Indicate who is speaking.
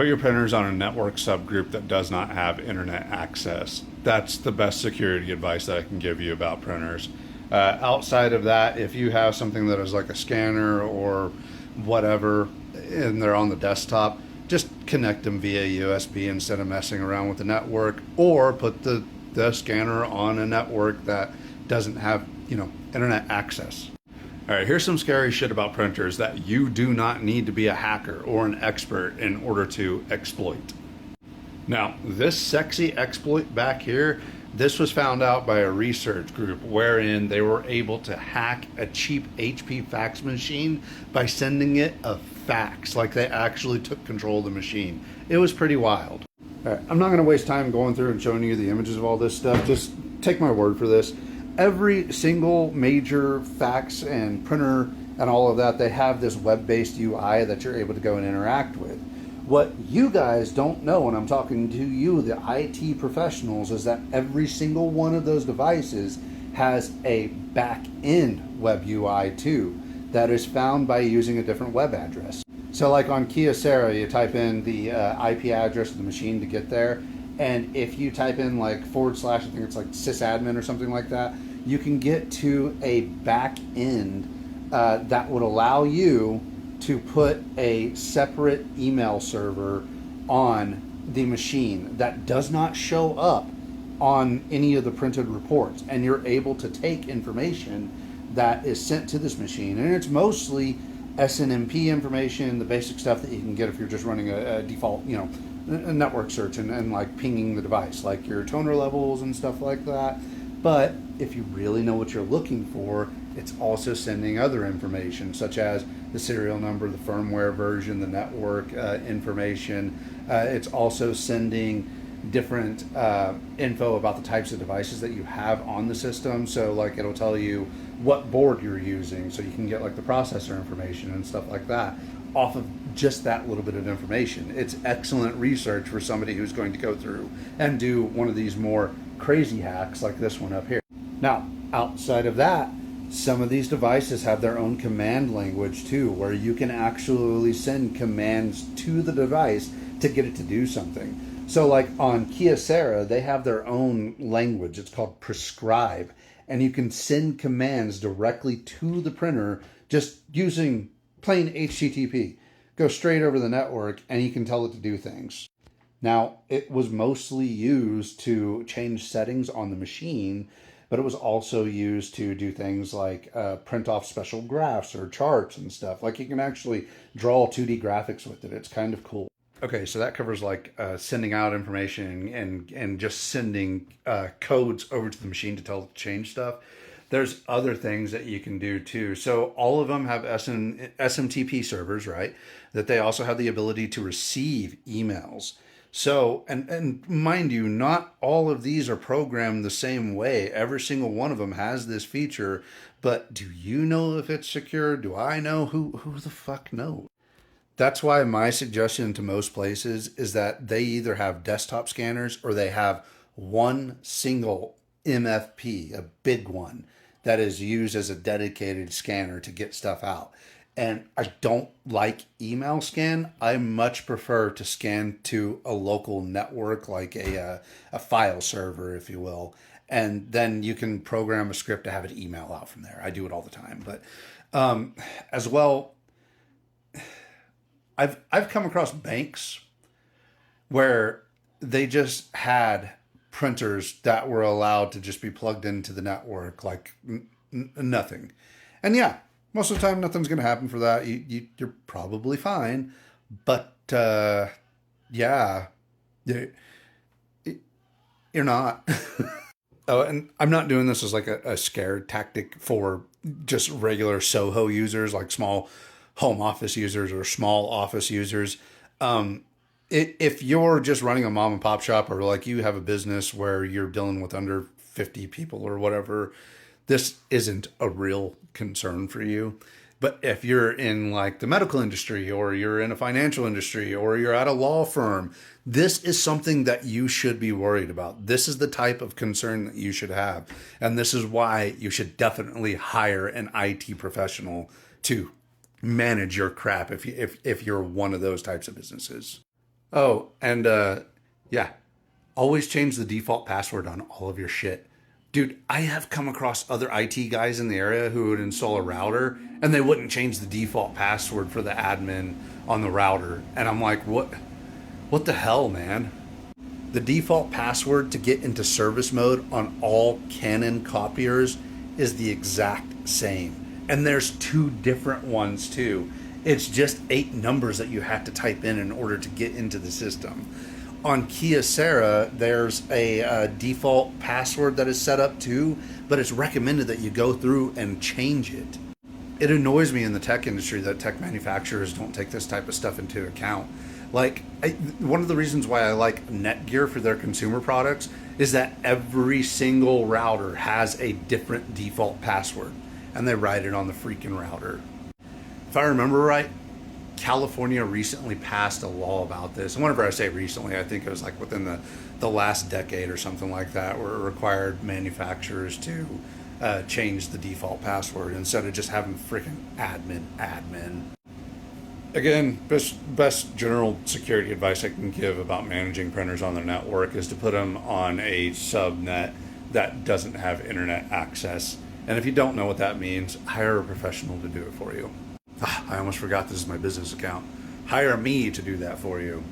Speaker 1: Put your printers on a network subgroup that does not have internet access. That's the best security advice that I can give you about printers. Outside of that, if you have something that is like a scanner or whatever, and they're on the desktop, just connect them via USB instead of messing around with the network, or put the scanner on a network that doesn't have, internet access. All right, here's some scary shit about printers that you do not need to be a hacker or an expert in order to exploit. Now, this sexy exploit back here, this was found out by a research group wherein they were able to hack a cheap HP fax machine by sending it a fax, like they actually took control of the machine. It was pretty wild. All right, I'm not going to waste time going through and showing you the images of all this stuff. Just take my word for this. Every single major fax and printer and all of that, they have this web-based UI that you're able to go and interact with. What you guys don't know, and I'm talking to you, the IT professionals, is that every single one of those devices has a back-end web UI too that is found by using a different web address. So like on Kyocera, you type in the IP address of the machine to get there. And if you type in like / I think it's like sysadmin or something like that, you can get to a back end that would allow you to put a separate email server on the machine that does not show up on any of the printed reports. And you're able to take information that is sent to this machine. And it's mostly SNMP information, the basic stuff that you can get if you're just running a default, a network search and like pinging the device, like your toner levels and stuff like that. But if you really know what you're looking for, it's also sending other information such as the serial number, the firmware version, the network information. It's also sending different info about the types of devices that you have on the system. So like it'll tell you what board you're using, so you can get like the processor information and stuff like that off of just that little bit of information. It's excellent research for somebody who's going to go through and do one of these more crazy hacks like this one up here. Now, outside of that, some of these devices have their own command language too, where you can actually send commands to the device to get it to do something. So like on Kyocera, they have their own language. It's called prescribe. And you can send commands directly to the printer just using plain HTTP. Go straight over the network and you can tell it to do things. Now, it was mostly used to change settings on the machine, but it was also used to do things like print off special graphs or charts and stuff. Like you can actually draw 2D graphics with it. It's kind of cool. Okay, so that covers like sending out information and just sending codes over to the machine to tell it to change stuff. There's other things that you can do too. So all of them have SMTP servers, right? That they also have the ability to receive emails. So, and mind you, not all of these are programmed the same way. Every single one of them has this feature, but do you know if it's secure? Do I know? Who the fuck knows? That's why my suggestion to most places is that they either have desktop scanners or they have one single MFP, a big one, that is used as a dedicated scanner to get stuff out. And I don't like email scan. I much prefer to scan to a local network, like a file server, if you will. And then you can program a script to have it email out from there. I do it all the time. But as well, I've come across banks where they just had printers that were allowed to just be plugged into the network like nothing. And yeah, most of the time nothing's going to happen for that. You're probably fine. But yeah, you're not. Oh, and I'm not doing this as like a scare tactic for just regular Soho users, like small home office users or small office users. If you're just running a mom and pop shop, or like you have a business where you're dealing with under 50 people or whatever, this isn't a real concern for you. But if you're in like the medical industry, or you're in a financial industry, or you're at a law firm, this is something that you should be worried about. This is the type of concern that you should have. And this is why you should definitely hire an IT professional to manage your crap if you're one of those types of businesses. Oh, and yeah, always change the default password on all of your shit. Dude, I have come across other IT guys in the area who would install a router and they wouldn't change the default password for the admin on the router. And I'm like, what the hell, man? The default password to get into service mode on all Canon copiers is the exact same. And there's two different ones too. It's just 8 numbers that you have to type in order to get into the system. On Kyocera, there's a default password that is set up too, but it's recommended that you go through and change it. It annoys me in the tech industry that tech manufacturers don't take this type of stuff into account. One of the reasons why I like Netgear for their consumer products is that every single router has a different default password, and they write it on the freaking router. If I remember right, California recently passed a law about this. And whenever I say recently, I think it was like within the last decade or something like that, where it required manufacturers to change the default password instead of just having freaking admin. Again, best general security advice I can give about managing printers on their network is to put them on a subnet that doesn't have internet access. And if you don't know what that means, hire a professional to do it for you. I almost forgot this is my business account. Hire me to do that for you.